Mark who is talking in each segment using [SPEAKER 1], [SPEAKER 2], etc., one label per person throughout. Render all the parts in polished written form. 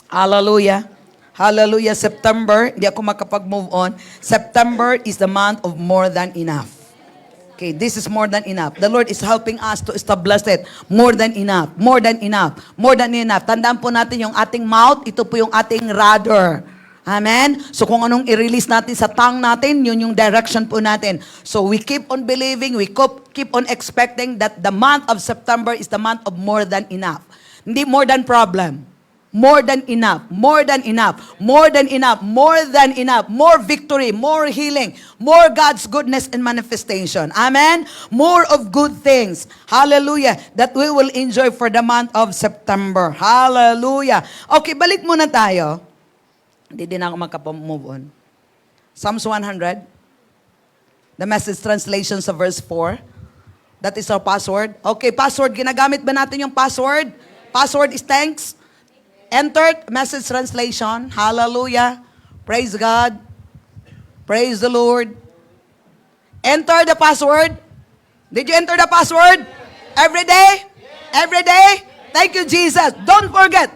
[SPEAKER 1] Hallelujah. Hallelujah. September, hindi ako makapag-move on. September is the month of more than enough. Okay, this is more than enough. The Lord is helping us to establish it. More than enough. More than enough. More than enough. Tandaan po natin yung ating mouth, ito po yung ating rudder. Amen? So kung anong i-release natin sa tongue natin, yun yung direction po natin. So we keep on believing, we keep on expecting that the month of September is the month of more than enough. Hindi more than problem. More than enough, more than enough, more than enough, more than enough, more victory, more healing, more God's goodness and manifestation. Amen? More of good things. Hallelujah. That we will enjoy for the month of September. Hallelujah. Okay, balik muna tayo. Hindi din ako makapag-move on. Psalms 100. The Message translation sa verse 4. That is our password. Okay, password. Ginagamit ba natin yung password? Password is thanks. Enter Message translation. Hallelujah. Praise God. Praise the Lord. Enter the password. Did you enter the password? Every day? Every day? Thank you, Jesus. Don't forget.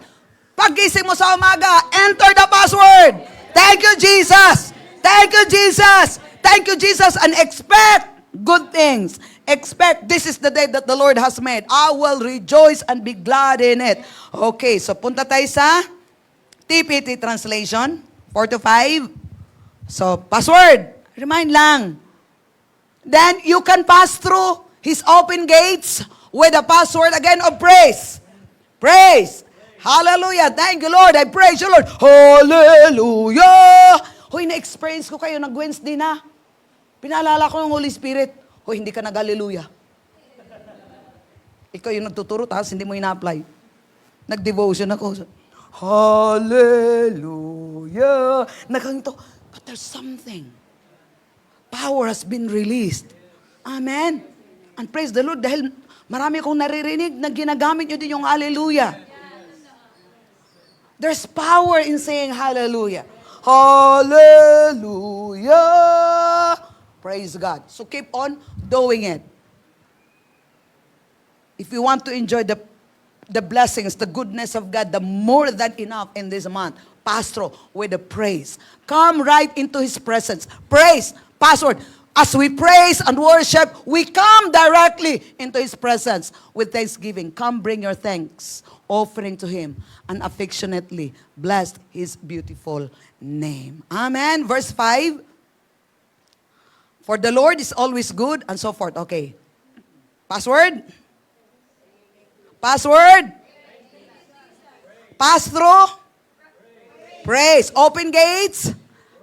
[SPEAKER 1] Pag-gising mo sa umaga, enter the password. Thank you, Jesus. Thank you, Jesus. Thank you, Jesus. And expect good things. Expect, this is the day that the Lord has made. I will rejoice and be glad in it. Okay, so punta tayo sa TPT translation, 4 to 5. So, password, remind lang. Then, you can pass through His open gates with a password again of praise. Praise. Hallelujah. Thank you, Lord. I praise you, Lord. Hallelujah. Hoy, na-experience ko kayo, nag-Wednesday na. Pinaalala ko ng Holy Spirit. Hoy, hindi ka nag-hallelujah. Ikaw yung nagtuturo, tapos hindi mo ina-apply. Nag-devotion ako. Hallelujah. Nagkanto, but there's something. Power has been released. Amen. And praise the Lord, dahil marami akong naririnig na ginagamit nyo din yung hallelujah. There's power in saying hallelujah. Hallelujah. Praise God. So keep on doing it. If you want to enjoy the blessings, the goodness of God, the more than enough in this month, Pastor, with the praise. Come right into His presence. Praise. Pastor, as we praise and worship, we come directly into His presence with thanksgiving. Come bring your thanks, offering to Him, and affectionately bless His beautiful name. Amen. Verse 5. For the Lord is always good, and so forth. Okay. Password? Password? Pass through? Praise. Open gates?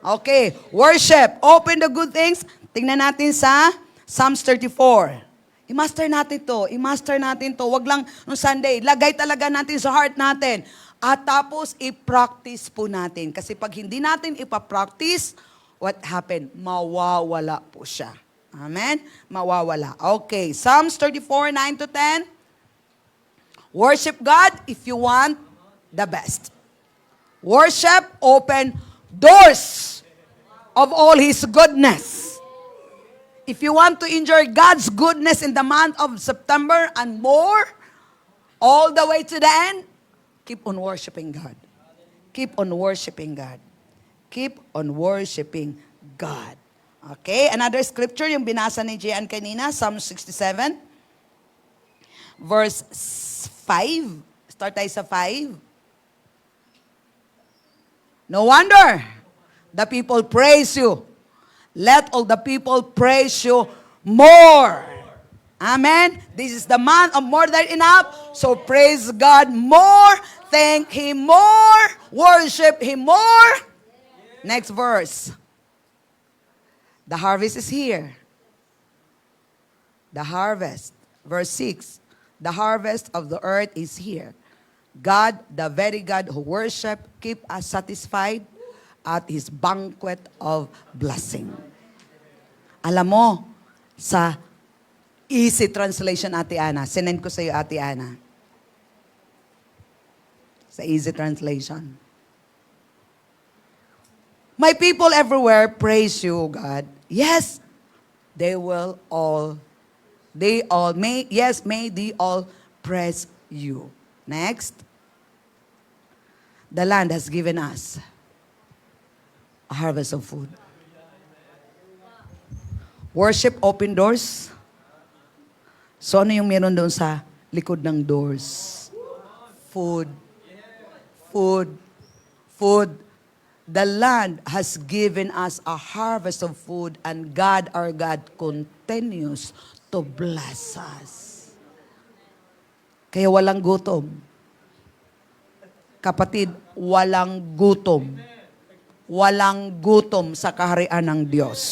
[SPEAKER 1] Okay. Worship. Open the good things. Tingnan natin sa Psalms 34. I-master natin to. I-master natin to. Wag lang nung Sunday. Lagay talaga natin sa heart natin. At tapos, i-practice po natin. Kasi pag hindi natin ipapractice, what happened? Mawawala po siya. Amen? Mawawala. Okay. Psalms 34, 9 to 10. Worship God if you want the best. Worship, open doors of all His goodness. If you want to enjoy God's goodness in the month of September and more, all the way to the end, keep on worshiping God. Keep on worshiping God. Keep on worshiping God. Okay, another scripture, yung binasa ni Jian kanina, Psalm 67, verse 5. Start tayo sa 5. No wonder the people praise you. Let all the people praise you more. Amen. This is the month of more than enough. So praise God more. Thank Him more. Worship Him more. Next verse. The harvest is here. The harvest. Verse 6. The harvest of the earth is here. God, the very God who worship, keep us satisfied at His banquet of blessing. Alam mo, sa easy translation, Ate Ana, sinend ko sa iyo, Ate Ana. Sa easy translation. My people everywhere praise you, God. Yes, may they all praise you. Next. the land has given us a harvest of food. Worship, open doors. So ano yung meron doon sa likod ng doors? Food. Food. Food. The land has given us a harvest of food, and God, our God, continues to bless us. Kaya walang gutom. Kapatid, walang gutom. Walang gutom sa kaharian ng Diyos.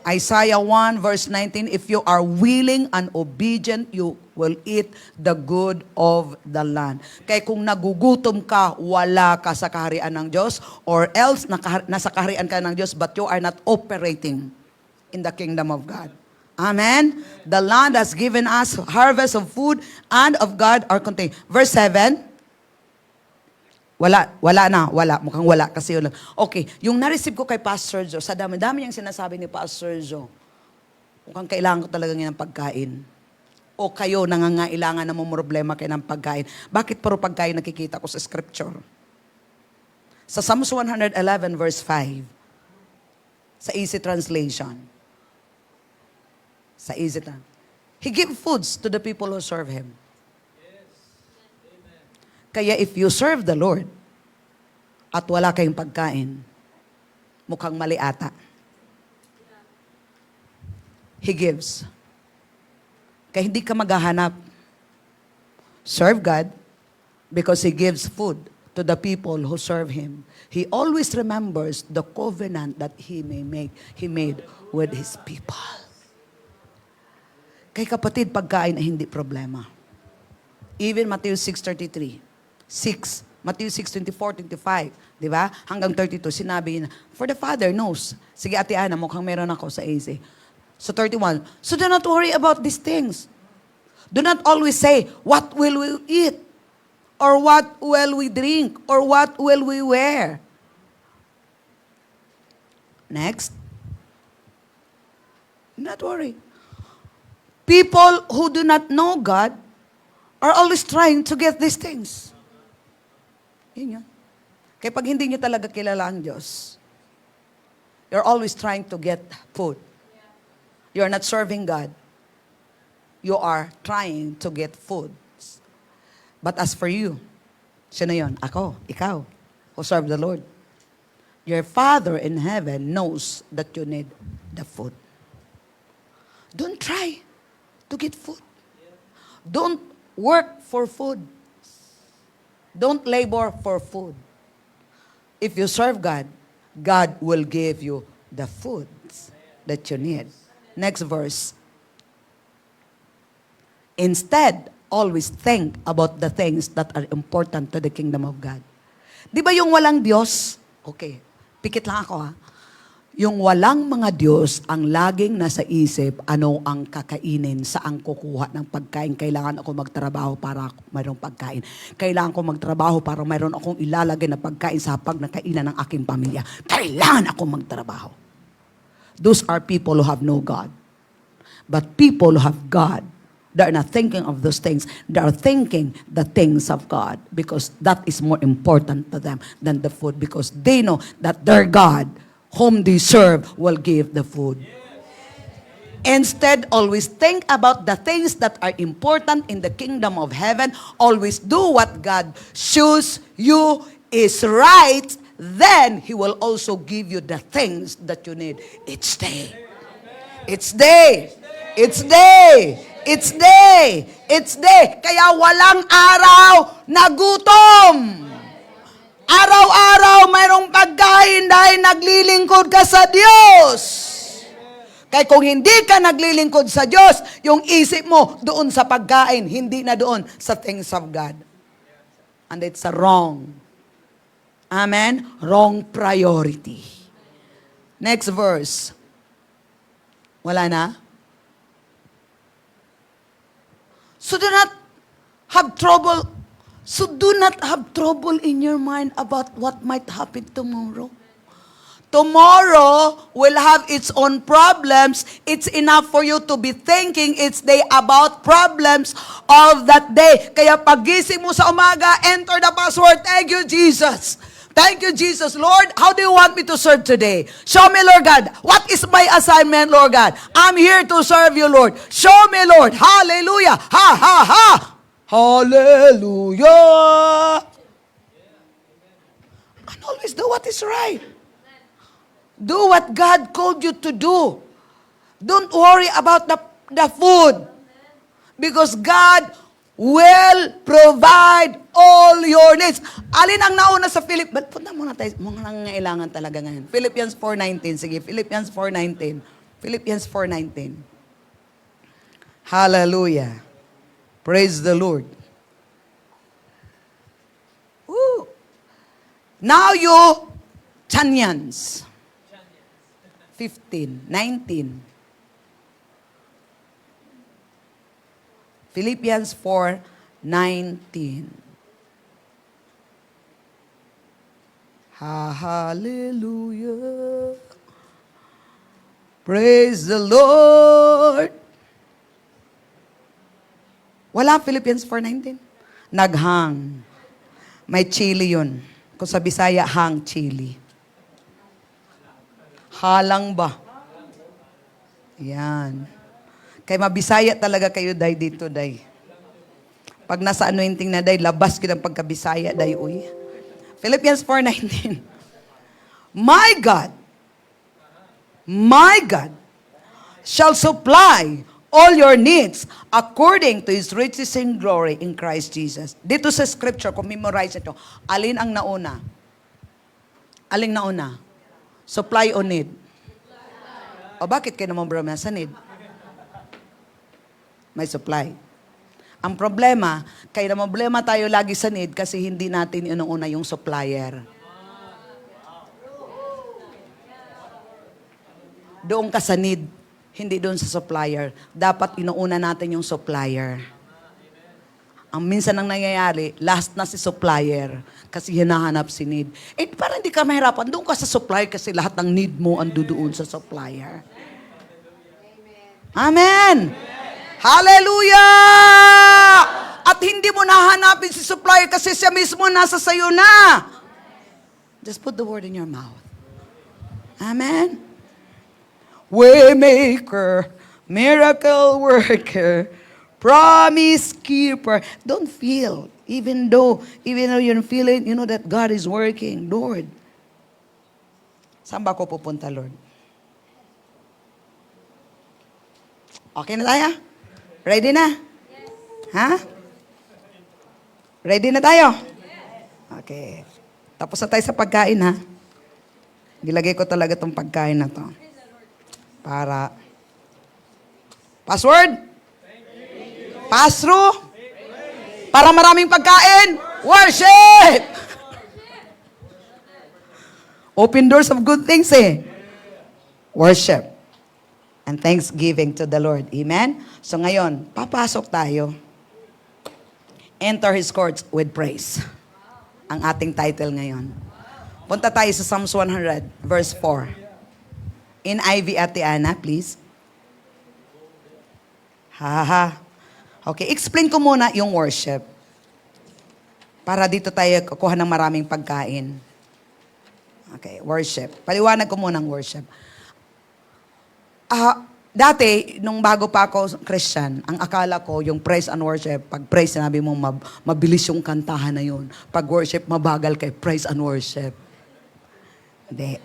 [SPEAKER 1] Isaiah 1 verse 19, if you are willing and obedient, you will eat the good of the land. Kaya kung nagugutom ka, wala ka sa kaharian ng Diyos, or else nasa kaharian ka ng Diyos, but you are not operating in the kingdom of God. Amen? The land has given us harvest of food, and of God are contained. Verse 7, wala. Mukhang wala kasi yun lang. Okay, yung na-receive ko kay Pastor Joe, sa dami-dami yung sinasabi ni Pastor Joe, mukhang kailangan ko talaga ng pagkain. O kayo nangangailangan na problema kayo ng pagkain. Bakit puro pagkain nakikita ko sa scripture? Sa Psalms 111 verse 5, sa Easy Translation. Sa Easy Translation. He gives foods to the people who serve Him. Kaya if you serve the Lord at wala kayong pagkain, mukhang mali ata. He gives. Kaya hindi ka maghahanap. Serve God because He gives food to the people who serve Him. He always remembers the covenant that He made with His people. Kaya kapatid, pagkain ay hindi problema. Even Matthew 6:33. Matthew 6:24, 25, di ba? Hanggang 32, sinabi niya, for the Father knows. Sige, Ate Ana, mukhang meron ako sa AC. So 31, so do not worry about these things. Do not always say, what will we eat? Or what will we drink? Or what will we wear? Next. Do not worry. People who do not know God are always trying to get these things. Yun yun. Kaya pag hindi nyo talaga kilala ang Diyos, you're always trying to get food. You're not serving God. You are trying to get food. But as for you, sino yun? Ako, ikaw, who serve the Lord. Your Father in heaven knows that you need the food. Don't try to get food. Don't work for food. Don't labor for food. If you serve God, God will give you the foods that you need. Next verse. Instead, always think about the things that are important to the kingdom of God. Di ba yung walang Diyos? Okay, pikit lang ako ha. Yung walang mga Diyos, ang laging nasa isip, ano ang kakainin, saan kukuha ng pagkain. Kailangan ako magtrabaho para mayroong pagkain. Kailangan ko magtrabaho para mayroon akong ilalagay na pagkain sa pagkakainan ng aking pamilya. Kailangan ako magtrabaho. Those are people who have no God. But people who have God, they are not thinking of those things. They are thinking the things of God because that is more important to them than the food because they know that their God whom they serve will give the food. Instead, always think about the things that are important in the kingdom of heaven. Always do what God shows you is right. Then He will also give you the things that you need each day. Each day. Each day. It's day. It's day. Kaya walang araw na gutom. Araw-araw mayroong pagkain dahil naglilingkod ka sa Diyos. Kaya kung hindi ka naglilingkod sa Diyos, yung isip mo doon sa pagkain, hindi na doon sa things of God. And it's a wrong. Amen? Wrong priority. Next verse. Wala na? So do not have trouble. So do not have trouble in your mind about what might happen tomorrow. Tomorrow will have its own problems. It's enough for you to be thinking it's day about problems of that day. Kaya pagising mo sa umaga, enter the password. Thank you, Jesus. Thank you, Jesus. Lord, how do you want me to serve today? Show me, Lord God. What is my assignment, Lord God? I'm here to serve you, Lord. Show me, Lord. Hallelujah. Ha, ha, ha. Hallelujah. And always do what is right. Do what God called you to do. Don't worry about the food. Because God will provide all your needs. Alin ang nauna sa Philippians? Punta muna tayo. Mga nangangailangan talaga ngayon. Philippians 4:19. Sige, Philippians 4:19. Philippians 4:19. Hallelujah. Praise the Lord. Woo. Now you Chanyans. 15, 19. Philippians 4:19. Hallelujah. Praise the Lord. Wala Philippians 4:19? Naghang. May chili yun. Kung sa Bisaya, hang chili. Halang ba? Yan. Kaya mabisaya talaga kayo, day, dito, day. Pag nasa anointing na, day, labas ko ng pagkabisaya, day, uy. Philippians 4:19. My God, shall supply all your needs according to His riches in glory in Christ Jesus. Dito sa scripture, kung memorize ito, alin ang nauna? Aling nauna? Supply o need? O bakit kayo naman bro sa need? May supply. Ang problema, kaya naman problema tayo lagi sa need kasi hindi natin inuuna yung supplier. Doon ka sa need, hindi doon sa supplier. Dapat inuuna natin yung supplier. Ang minsan ang nangyayari, last na si supplier kasi hinahanap si need. Eh, parang hindi ka mahirapan. Doon ka sa supplier kasi lahat ng need mo ando doon sa supplier. Amen! Hallelujah! At hindi mo nahanapin si supplier kasi siya mismo nasa sayo na. Just put the word in your mouth. Amen? Waymaker, miracle worker, promise keeper. Don't feel, even though you're feeling, you know that God is working. Lord, saan ba ako pupunta, Lord? Okay na tayo? Ready na? Ha? Ready na tayo? Okay. Tapos na tayo sa pagkain, ha? Nilagay ko talaga tong pagkain na to. Para, password? Pass-through? Para maraming pagkain? Worship! Open doors of good things eh. Worship. And thanksgiving to the Lord. Amen? So ngayon, papasok tayo. Enter His courts with praise. Ang ating title ngayon. Punta tayo sa Psalms 100, verse 4. In IV, Ate Ana, please. Ha. Okay, explain ko muna yung worship. Para dito tayo kukuha ng maraming pagkain. Okay, worship. Paliwanag ko muna ang worship. Dati, nung bago pa ako Christian, ang akala ko yung praise and worship, pag praise, sinabi mo, mabilis yung kantahan na yun. Pag worship, mabagal kay praise and worship. Hindi.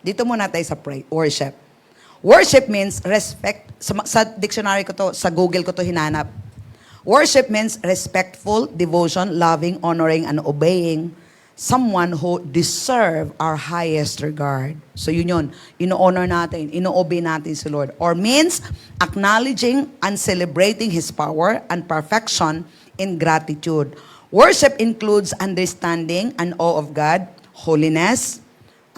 [SPEAKER 1] Dito muna tayo sa worship. Worship means respect. Sa dictionary ko to, sa Google ko to hinanap. Worship means respectful, devotion, loving, honoring, and obeying someone who deserve our highest regard. So yun. Ino-honor natin, ino-obey natin si Lord. Or means acknowledging and celebrating His power and perfection in gratitude. Worship includes understanding and awe of God, holiness,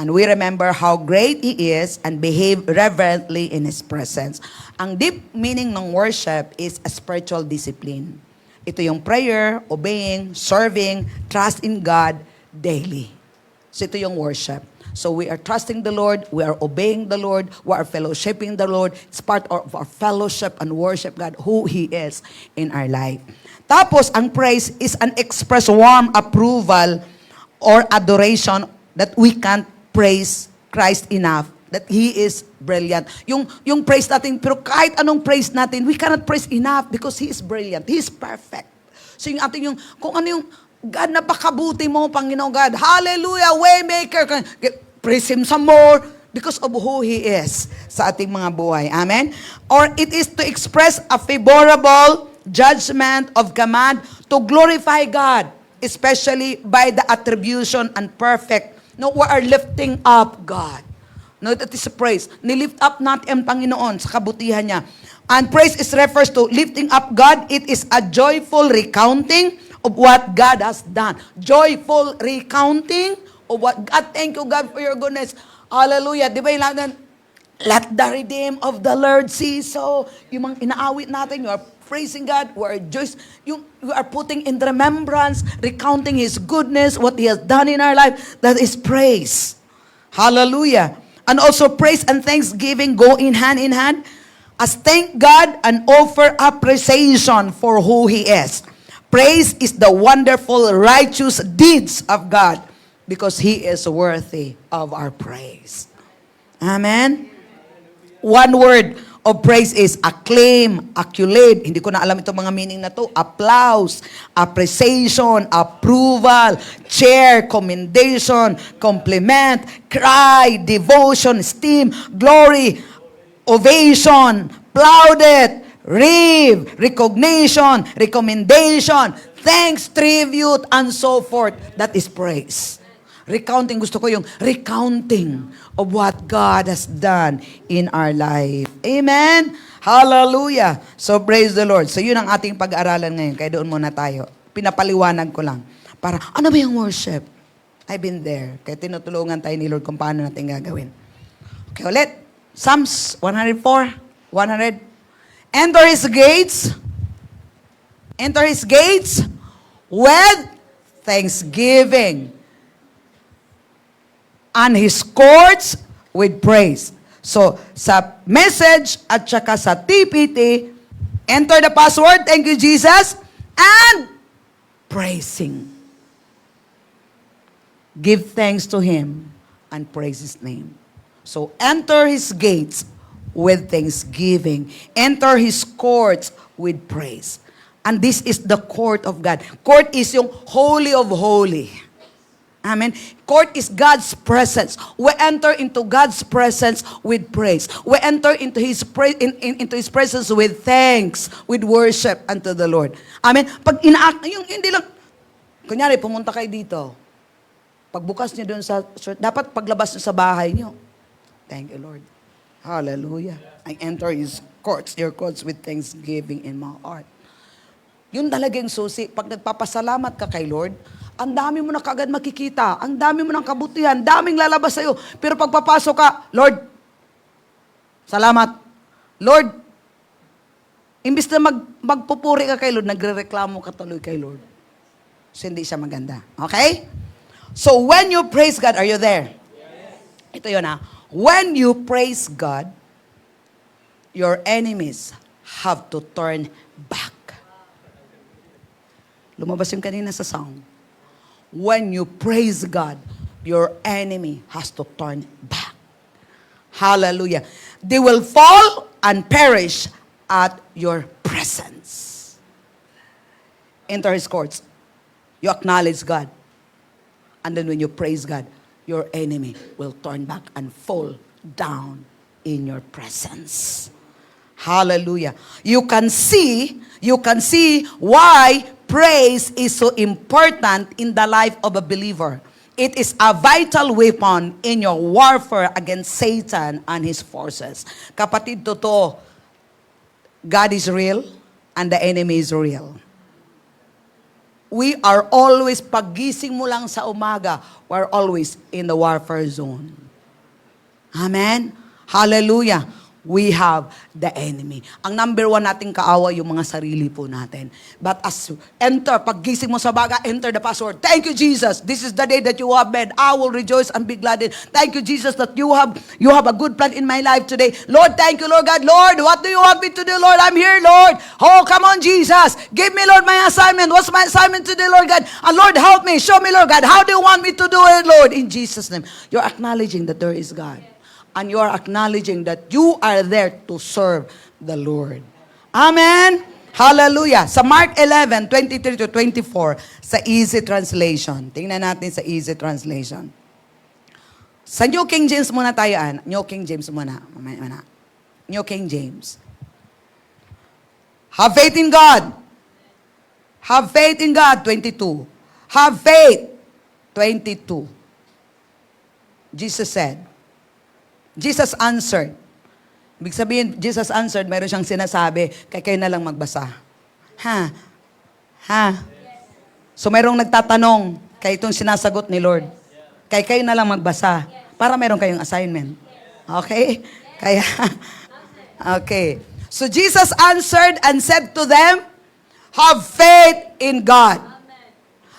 [SPEAKER 1] and we remember how great He is and behave reverently in His presence. Ang deep meaning ng worship is a spiritual discipline. Ito yung prayer, obeying, serving, trust in God daily. So ito yung worship. So we are trusting the Lord, we are obeying the Lord, we are fellowshipping the Lord. It's part of our fellowship and worship God, who He is in our life. Tapos, ang praise is an express warm approval or adoration that we can't praise Christ enough, that He is brilliant. Yung praise natin, pero kahit anong praise natin, we cannot praise enough because He is brilliant. He is perfect. So yung ating kung ano yung, God, napakabuti mo, Panginoon God. Hallelujah, waymaker. Praise Him some more because of who He is sa ating mga buhay. Amen? Or it is to express a favorable judgment of command to glorify God, especially by the attribution and perfect. No, we are lifting up God. No, that is a praise. Nilift up natin ang Panginoon sa kabutihan niya. And praise is refers to lifting up God. It is a joyful recounting of what God has done. Joyful recounting of what God, thank you God for your goodness. Hallelujah. Di ba yung lahat let the redeemed of the Lord see. So, yung mga inaawit natin, you are praising God, we are just, you are putting in remembrance, recounting His goodness, what He has done in our life. That is praise. Hallelujah. And also praise and thanksgiving go in hand, as thank God and offer appreciation for who He is. Praise is the wonderful, righteous deeds of God because He is worthy of our praise. Amen? One word of praise is acclaim, accolade. Hindi ko na alam itong mga meaning na to. Applause, appreciation, approval, cheer, commendation, compliment, cry, devotion, esteem, glory, ovation, plaudit, rave, recognition, recommendation, thanks, tribute, and so forth. That is praise. Recounting, gusto ko yung recounting of what God has done in our life. Amen? Hallelujah. So praise the Lord. So yun ang ating pag-aaralan ngayon. Kaya doon muna tayo. Pinapaliwanag ko lang. Para, ano ba yung worship? I've been there. Kaya tinutulungan tayo ni Lord kung paano natin gagawin. Okay, ulit. Psalms 104, 100. Enter His gates. Enter His gates with thanksgiving. And His courts with praise. So, sa message at saka sa TPT, enter the password, thank you Jesus, and praising. Give thanks to Him and praise His name. So, enter His gates with thanksgiving. Enter His courts with praise. And this is the court of God. Court is yung holy of holy. Amen. Court is God's presence. We enter into God's presence with praise. We enter into His into His presence with thanks, with worship unto the Lord. Amen. Pag yung hindi lang, kunyari pumunta kayo dito, pagbukas niyo doon sa church, dapat paglabas niyo sa bahay niyo. Thank you, Lord. Hallelujah. I enter His courts, your courts with thanksgiving in my heart. Yun talagang susi. Pag nagpapasalamat ka kay Lord, ang dami mo na kagad makikita. Ang dami mo ng kabutihan. Daming lalabas sa'yo. Pero pag papasok ka, Lord, salamat. Lord, imbis na magpupuri ka kay Lord, nagre-reklamo ka tuloy kay Lord. So, hindi siya maganda. Okay? So, when you praise God, are you there? Yes. Ito yun ha. When you praise God, your enemies have to turn back. Lumabas yung kanina sa song. When you praise God, your enemy has to turn back. Hallelujah. They will fall and perish at your presence. Enter His courts. You acknowledge God. And then when you praise God, your enemy will turn back and fall down in your presence. Hallelujah. You can see why praise is so important in the life of a believer. It is a vital weapon in your warfare against Satan and his forces. Kapatid, totoo, God is real and the enemy is real. We are always, paggising mo lang sa umaga, we're always in the warfare zone. Amen? Hallelujah. we have the enemy. Ang number one nating kaawa, yung mga sarili po natin. But as you enter, paggising mo sa baga, enter the password. Thank you, Jesus. This is the day that you have made. I will rejoice and be glad in. Thank you, Jesus, that you have a good plan in my life today. Lord, thank you, Lord God. Lord, what do you want me to do, Lord? I'm here, Lord. Oh, come on, Jesus. Give me, Lord, my assignment. What's my assignment today, Lord God? And Lord, help me. Show me, Lord God. How do you want me to do it, Lord? In Jesus' name. You're acknowledging that there is God. And you are acknowledging that you are there to serve the Lord. Amen? Hallelujah. Sa Mark 11, 23 to 24, sa Easy Translation. Tingnan natin sa Easy Translation. Sa New King James muna tayo. New King James muna. New King James. Have faith in God. Have faith in God, 22. Have faith, 22. Jesus said, Jesus answered. Ibig sabihin, Jesus answered, mayroon siyang sinasabi, kayo na lang magbasa. So mayroong nagtatanong, kaya itong sinasagot ni Lord. Kayo na lang magbasa. Para mayroon kayong assignment. Okay? Okay. So Jesus answered and said to them, have faith in God.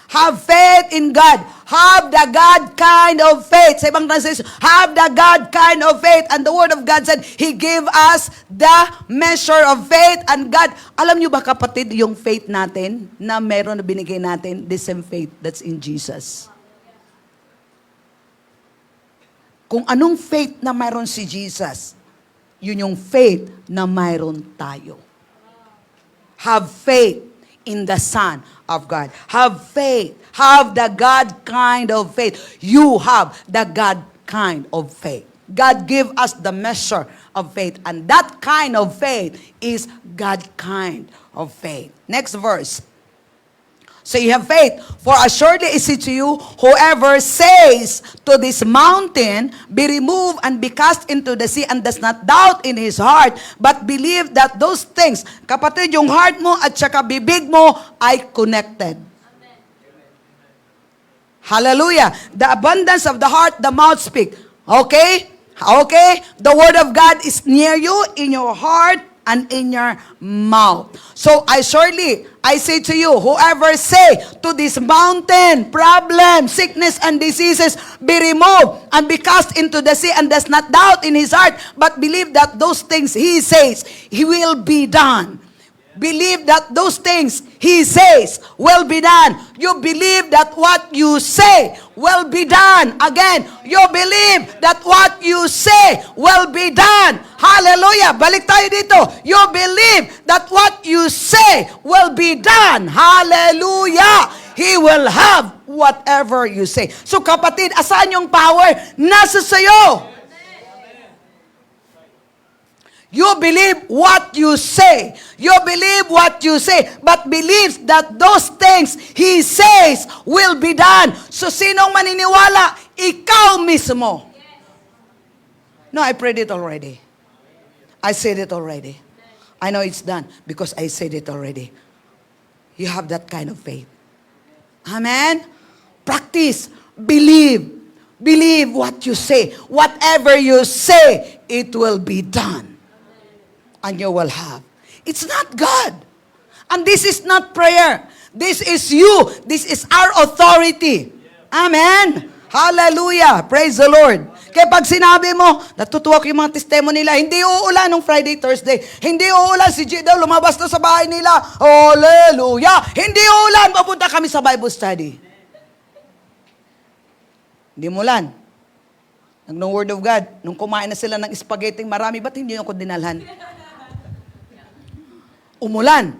[SPEAKER 1] Have faith in God. Have the God kind of faith. Sa ibang translation, have the God kind of faith. And the Word of God said, He gave us the measure of faith. And God, alam nyo ba kapatid, yung faith natin, na meron na binigay natin, the same faith that's in Jesus. Kung anong faith na mayroon si Jesus, yun yung faith na mayroon tayo. Have faith in the Son of God. Have faith. Have the God kind of faith. You have the God kind of faith. God give us the measure of faith. And that kind of faith is God kind of faith. Next verse. So you have faith. For assuredly is it to you, whoever says to this mountain, be removed and be cast into the sea, and does not doubt in his heart, but believe that those things, kapatid, yung heart mo at saka bibig mo ay connected. Amen. Hallelujah. The abundance of the heart, the mouth speak. Okay? Okay? The word of God is near you, in your heart, and in your mouth. So I say to you, whoever say to this mountain, problem, sickness, and diseases, be removed and be cast into the sea, and does not doubt in his heart, but believe that those things he says, he will be done. Believe that those things he says will be done. You believe that what you say will be done. Again, you believe that what you say will be done. Hallelujah. Balik tayo dito. You believe that what you say will be done. Hallelujah. He will have whatever you say. So kapatid, asan yung power? Nasa sayo. You believe what you say. You believe what you say. But believes that those things He says will be done. So sinong maniniwala? Ikaw mismo. No, I prayed it already. I said it already. I know it's done because I said it already. You have that kind of faith. Amen? Practice. Believe. Believe what you say. Whatever you say, it will be done. And you will have. It's not God. And this is not prayer. This is you. This is our authority. Amen. Hallelujah. Praise the Lord. Kaya pag sinabi mo, natutuwa ko yung mga testimony nila, hindi uulan nung Friday, Thursday. Hindi uulan si Gida, lumabas na sa bahay nila. Hallelujah. Hindi uulan, papunta kami sa Bible study. Hindi umulan. Nung Word of God, nung kumain na sila ng spaghetti marami, ba't hindi ako dinalhan? Umulan.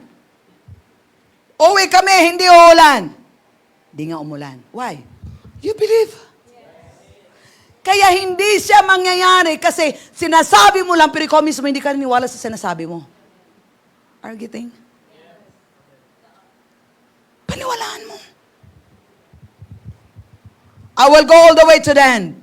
[SPEAKER 1] Uwi kami, hindi uulan. Hindi nga umulan. Why? You believe. Kaya hindi siya mangyayari kasi sinasabi mo lang, pero ikaw mismo hindi ka naniwala sa sinasabi mo. Are you getting? Paniwalaan mo. I will go all the way to the end.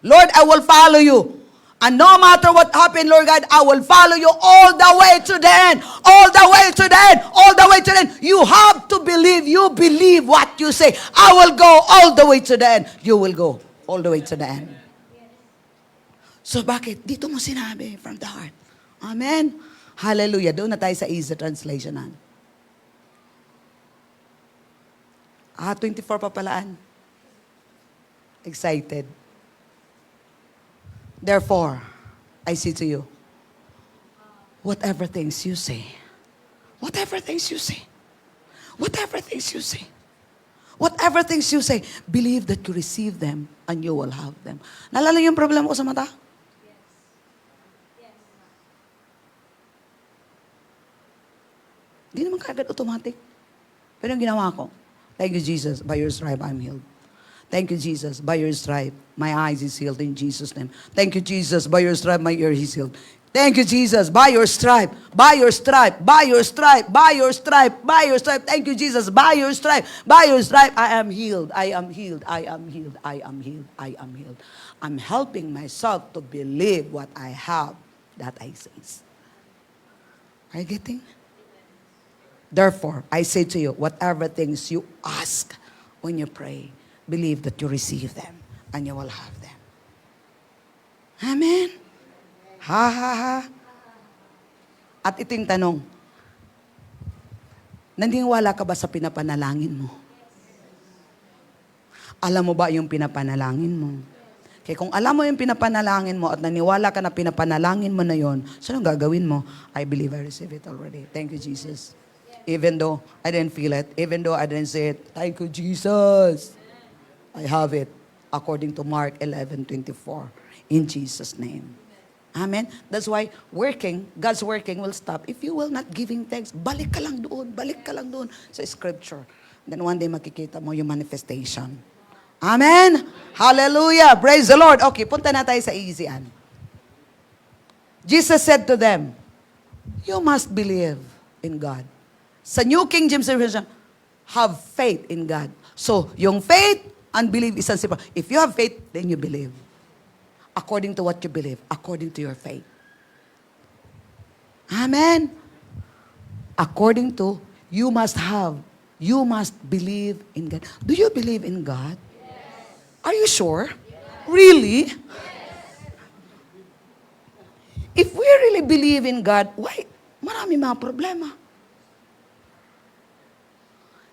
[SPEAKER 1] Lord, I will follow you. And no matter what happened, Lord God, I will follow you all the way to the end. All the way to the end. All the way to the end. You have to believe. You believe what you say. I will go all the way to the end. You will go all the way to the end. So bakit? Dito mo sinabi, from the heart. Amen? Hallelujah. Doon na tayo sa easy translation. 24 pa palaan. Excited. Therefore, I say to you, whatever things you say, whatever things you say, whatever things you say, whatever things you say, believe that you receive them and you will have them. Naalala yung problema ko sa mata? Hindi naman kagad automatic. Pero yung ginawa ko, thank you, Jesus, by your stripe I'm healed. Thank you, Jesus, by your stripe my eyes is healed in Jesus' name. Thank you, Jesus, by your stripe my ear is healed. Thank you, Jesus, by your stripe, by your stripe, by your stripe, by your stripe, by your stripe. Thank you, Jesus, by your stripe, I am healed, I am healed, I am healed, I am healed, I am healed. I'm helping myself to believe what I have that I say. Are you getting? Therefore, I say to you, whatever things you ask when you pray, believe that you receive them and you will have them. Amen? Ha, ha, ha. At ito yung tanong, naniniwala ka ba sa pinapanalangin mo? Alam mo ba yung pinapanalangin mo? Kaya kung alam mo yung pinapanalangin mo at naniwala ka na pinapanalangin mo na yon, so anong gagawin mo? I believe I receive it already. Thank you, Jesus. Even though I didn't feel it, even though I didn't say it, thank you, Jesus. I have it according to Mark 11:24 in Jesus' name. Amen? That's why God's working will stop. If you will not giving thanks, balik ka lang doon sa scripture. Then one day makikita mo yung manifestation. Amen? Hallelujah! Praise the Lord! Okay, punta na tayo sa easyan. Jesus said to them, you must believe in God. Sa New King James Version, have faith in God. So, yung faith and believe is simple. If you have faith, then you believe. According to what you believe, according to your faith. Amen? According to, you must believe in God. Do you believe in God? Yes. Are you sure? Yes. Really? Yes. If we really believe in God, why? Marami mga problema.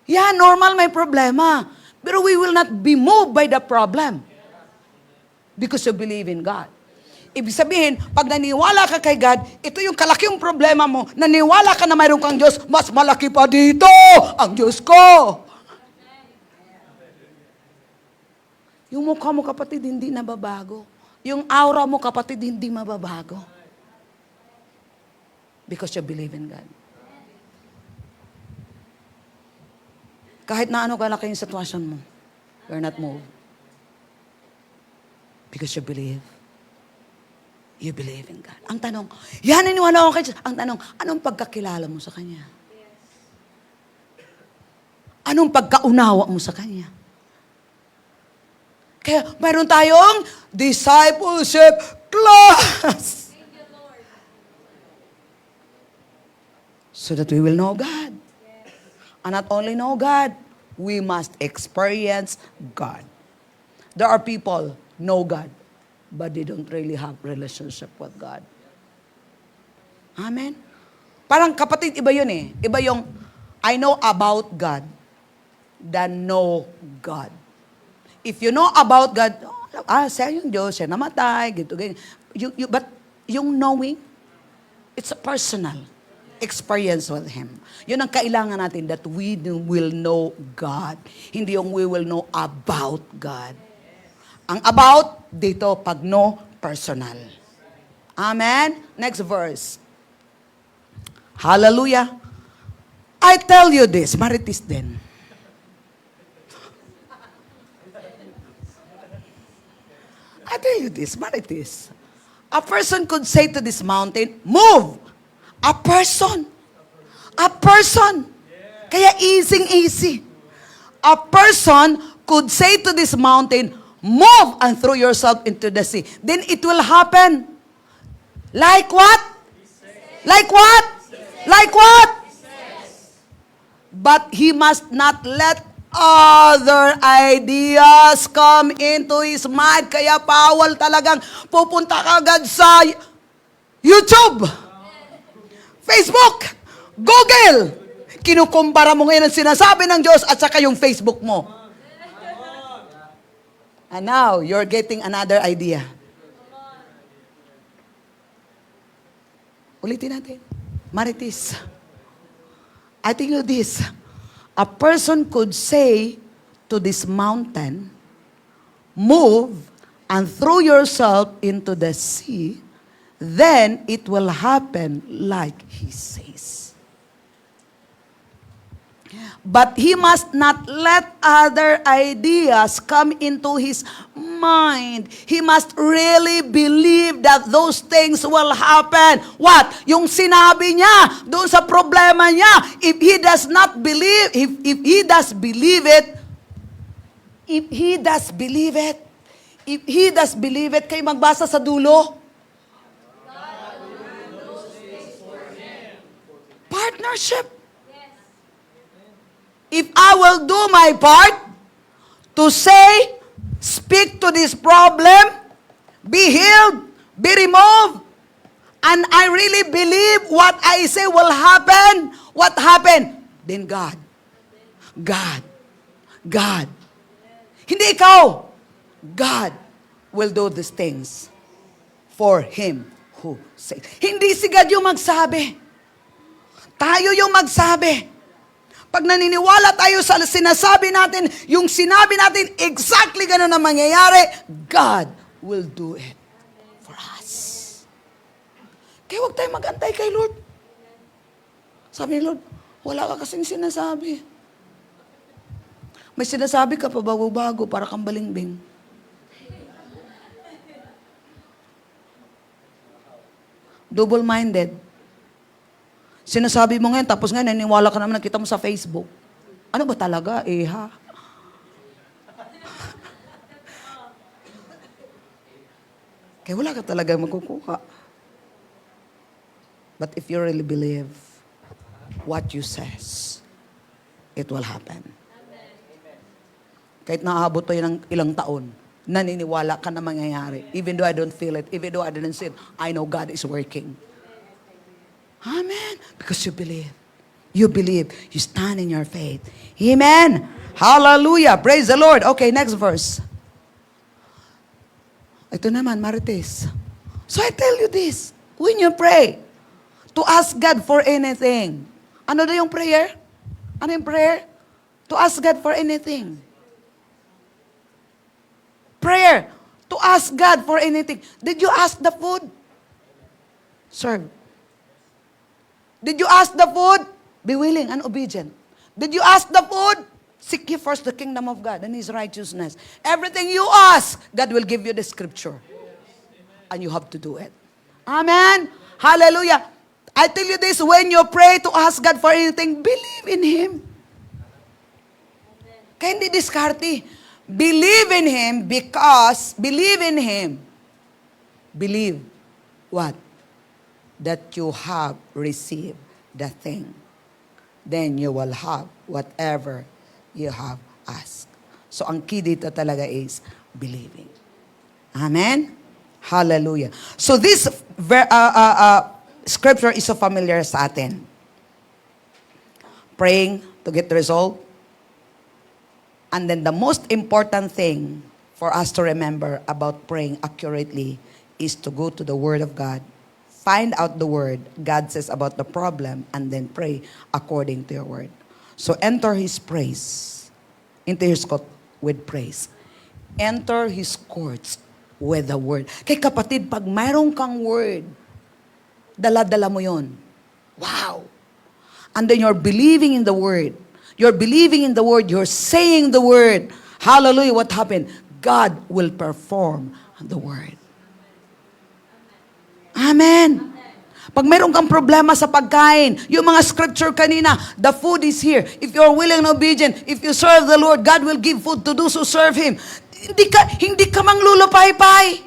[SPEAKER 1] Yeah, normal may problema. Pero we will not be moved by the problem. Because you believe in God. Ibig sabihin, pag naniwala ka kay God, ito yung kalaking problema mo. Naniwala ka na mayroon kang Diyos, mas malaki pa dito ang Diyos ko. Yung mukha mo, kapatid, hindi nababago. Yung aura mo, kapatid, hindi mababago. Because you believe in God. Kahit na ano kalaki yung sitwasyon mo, you're not moved. Because you believe. You believe in God. Ang tanong, yan niniwala ako kay Jesus. Ang tanong, anong pagkakilala mo sa Kanya? Anong pagkaunawa mo sa Kanya? Kaya mayroon tayong discipleship class. So that we will know God. And not only know God, we must experience God. There are people know God, but they don't really have relationship with God. Amen? Parang kapatid, iba yun eh. Iba yung, I know about God than know God. If you know about God, siya yung Diyos, siya namatay, gito, ganyan. But yung knowing, it's a personal experience with Him. Yun ang kailangan natin, that we will know God. Hindi yung we will know about God. Ang about, dito, pag no, personal. Amen? Next verse. Hallelujah. I tell you this, maritis din. I tell you this, maritis. A person could say to this mountain, move! A person. A person. Kaya easy. A person could say to this mountain, move and throw yourself into the sea. Then it will happen. Like what? Like what? Like what? But he must not let other ideas come into his mind. Kaya bawal talagang pupunta ka agad sa YouTube, Facebook, Google. Kinukumpara mo ngayon ang sinasabi ng Diyos at saka yung Facebook mo. And now, you're getting another idea. Ulitin natin. Marites, I tell you this. A person could say to this mountain, move and throw yourself into the sea, then it will happen like he says. But he must not let other ideas come into his mind. He must really believe that those things will happen. What? Yung sinabi niya doon sa problema niya. If he does not believe, if he does believe it, kayo magbasa sa dulo. Partnership. If I will do my part to say, speak to this problem, be healed, be removed, and I really believe what I say will happen, what happened? Then God. Hindi ikaw. God will do these things for him who says. Hindi si God yung magsabi. Tayo yung magsabi. Pag naniniwala tayo sa sinasabi natin, yung sinabi natin, exactly ganun na mangyayari, God will do it for us. Kaya huwag tayo mag-antay kay Lord. Sabi ni Lord, wala ka kasing sinasabi. May sinasabi ka pa bago-bago para kang balingbing. Double-minded. Sinasabi mo ngayon, tapos ngayon, naniniwala ka naman, nakita mo sa Facebook. Ano ba talaga? Ha? Kaya wala ka talaga magkukuha. But if you really believe what you says, it will happen. Kahit naabot tayo ng ilang taon, naniniwala ka na mangyayari. Even though I don't feel it, even though I didn't see it, I know God is working. Amen. Because you believe. You believe. You stand in your faith. Amen. Hallelujah. Praise the Lord. Okay, next verse. Ito naman, Marites. So I tell you this. When you pray, to ask God for anything. Ano na yung prayer? Ano yung prayer? To ask God for anything. Prayer. To ask God for anything. Did you ask the food? Serve. Did you ask the food? Be willing and obedient. Did you ask the food? Seek ye first the kingdom of God and his righteousness. Everything you ask, God will give you the scripture. And you have to do it. Amen. Hallelujah. I tell you this, when you pray to ask God for anything, believe in Him. Kaya hindi diskarte. Believe in Him because, believe in Him. Believe what? That you have received the thing. Then you will have whatever you have asked. So ang key dito talaga is believing. Amen? Hallelujah. So this scripture is so familiar sa atin. Praying to get the result. And then the most important thing for us to remember about praying accurately is to go to the Word of God. Find out the word God says about the problem and then pray according to your word. So enter His praise. Into His court with praise. Enter His courts with the word. Kay kapatid, pag mayroon kang word, dala-dala mo yon. Wow! And then you're believing in the word. You're believing in the word. You're saying the word. Hallelujah. What happened? God will perform the word. Amen. Pag mayroon kang problema sa pagkain, yung mga scripture kanina, the food is here. If you're willing and obedient, if you serve the Lord, God will give food to those who serve Him. Hindi ka manglulupay-pay.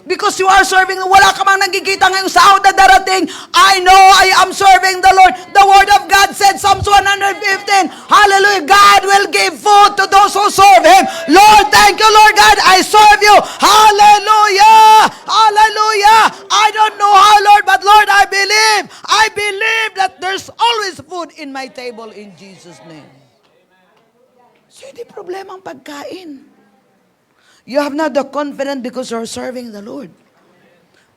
[SPEAKER 1] Because you are serving, wala ka mang nagkikita ngayong sahod na darating. I know I am serving the Lord. The Word of God said, Psalms 115, hallelujah, God will give food to those who serve Him. Lord, thank you, Lord God, I serve you. Hallelujah! Hallelujah! I don't know how, Lord, but Lord, I believe that there's always food in my table in Jesus' name. So, hindi problema ang pagkain. You have not the confidence because you're serving the Lord.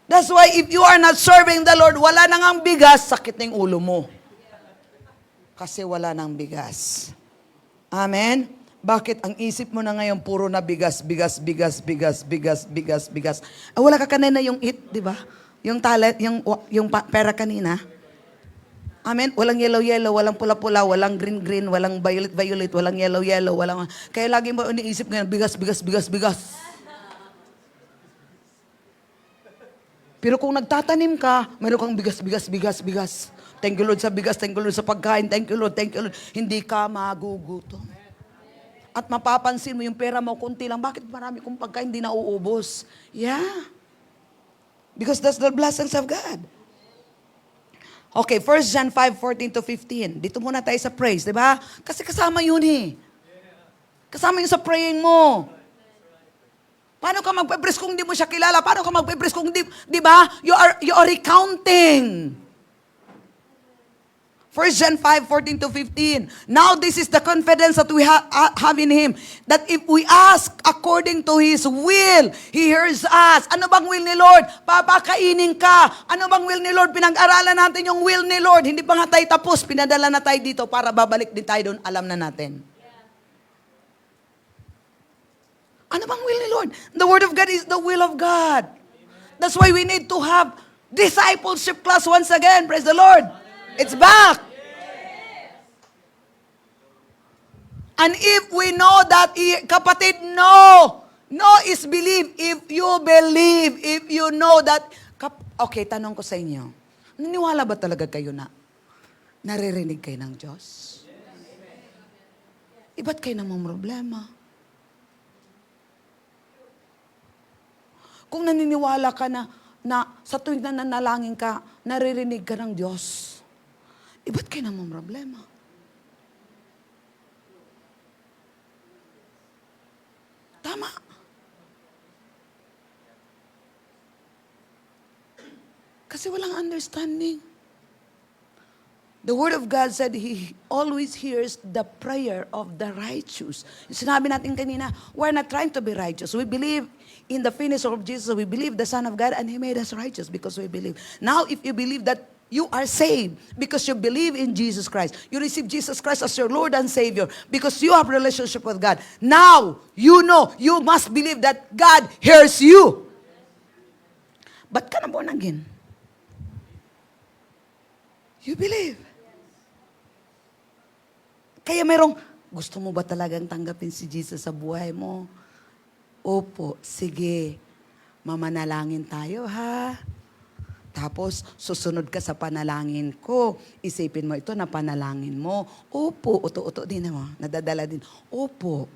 [SPEAKER 1] That's why if you are not serving the Lord, wala nang ang bigas, sakit ng ulo mo. Kasi wala nang bigas. Amen? Bakit ang isip mo na ngayon puro na bigas? Wala ka kanina yung di ba? Yung talent, yung pera kanina. Amen? Walang yellow, walang pula-pula, walang green, walang violet, walang yellow, walang... Kaya lagi mo iniisip ngayon, bigas. Pero kung nagtatanim ka, mayroon kang bigas. Thank you Lord sa bigas, thank you Lord sa pagkain, thank you Lord. Hindi ka magugutom. At mapapansin mo yung pera mo, kunti lang. Bakit marami kong pagkain, hindi nauubos? Yeah. Because that's the blessings of God. Okay, 1 John 5:14-15. Dito muna tayo sa praise, di ba? Kasi kasama yun eh. Kasama yun sa praying mo. Paano ka magpe-praise kung hindi mo siya kilala? Paano ka magpe-praise kung di ba? You are recounting. 1 John 5:14-15. Now this is the confidence that we have in Him, that if we ask according to His will, He hears us. Ano bang will ni Lord? Papakainin ka. Ano bang will ni Lord? Pinag-aralan natin yung will ni Lord. Hindi pa nga tayo tapos. Pinadala na tayo dito para babalik din tayo doon. Alam na natin. Ano bang will ni Lord? The Word of God is the will of God. That's why we need to have discipleship class once again. Praise the Lord. It's back. And if we know that, kapatid, no is believe. If you believe, if you know that, okay, tanong ko sa inyo, naniwala ba talaga kayo na naririnig kayo ng Diyos? Ba't kayo namang problema? Kung naniniwala ka na sa tuwing na nanalangin ka, naririnig ka ng Diyos, ba't kayo namang problema? Tama. Kasi walang understanding. The Word of God said He always hears the prayer of the righteous. Sinabi natin kanina, we're not trying to be righteous. We believe in the finished work of Jesus. We believe the Son of God and He made us righteous because we believe. Now, if you believe that you are saved because you believe in Jesus Christ. You receive Jesus Christ as your Lord and Savior because you have a relationship with God. Now, you know, you must believe that God hears you. Ba't ka na born again? You believe. Kaya mayroong, gusto mo ba talagang tanggapin si Jesus sa buhay mo? Opo, sige. Mamanalangin tayo, ha? Tapos, susunod ka sa panalangin ko. Isipin mo ito na panalangin mo. Opo, uto-uto din naman. Nadadala din. Opo.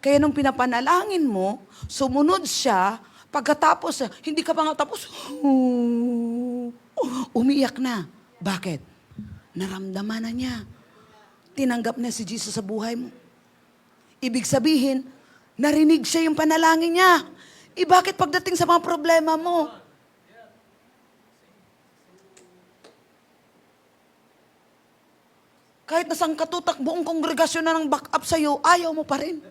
[SPEAKER 1] Kaya nung pinapanalangin mo, sumunod siya, pagkatapos, hindi ka pa nga tapos, umiyak na. Bakit? Naramdaman na niya. Tinanggap na si Jesus sa buhay mo. Ibig sabihin, narinig siya yung panalangin niya. Bakit pagdating sa mga problema mo, kahit nasang katutak, buong kongregasyon na ng back up sa'yo, ayaw mo pa rin.